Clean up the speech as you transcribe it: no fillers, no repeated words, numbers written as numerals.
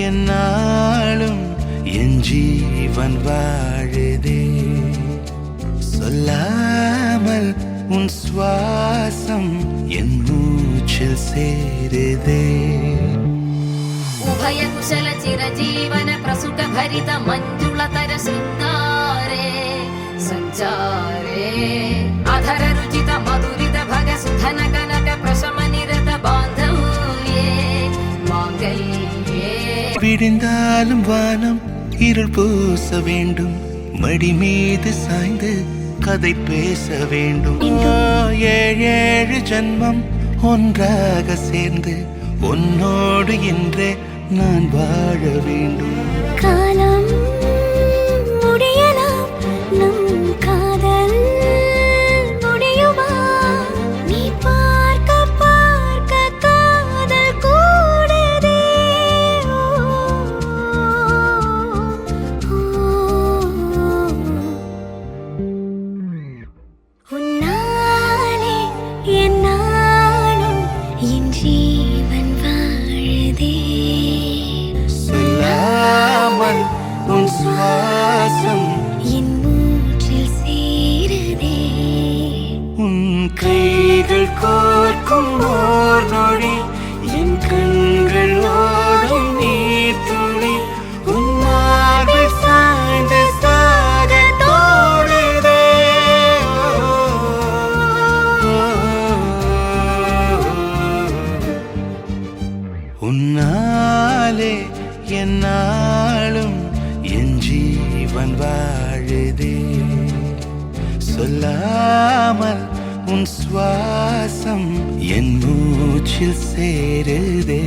என்னாலும் என் ஜீவன் வாழுதே. சொல்லாமல் உன் சுவாசம் என் மூச்சில் சேருதே. उभय कुशल चिरजीवन प्रसुख भरित मंजुलतर शृंगारे संचारे अधर रुचित मधुरित भग सुधन कनक प्रशम निरत बांधव्ये मांगल्ये. விடிந்தாலும் வானம் இருள் பூச வேண்டும், மடி மீது சாய்ந்து கதை பேச வேண்டும். ஏழு ஜன்மம் ஒன்றாக சேர்ந்து உன்னோடு இன்றே நான் வாழ வேண்டும். காலம் முடியலாம், நம் காதல் முடியுமா? நீ பார்க்க பார்க்க காதல் கூடுதே. உன்னாலே என்னாலும் என் ஜீவன் வாழுதே. சொல்லாமல் உன் சுவாசம் என் மூச்சில் சேருதே. உன் கைகள் கோர்க்கும் ஓர் நொடி என் கண்கள் ஓடும் நீர் துளி உன் மார்பில் சாய்ந்து சாக தோடுதே. உன்னாலே என்னாலும் என் ஜீவன் வாழுதே. சொல்லாமல் உன் சுவாசம் என் மூச்சில் சேருதே.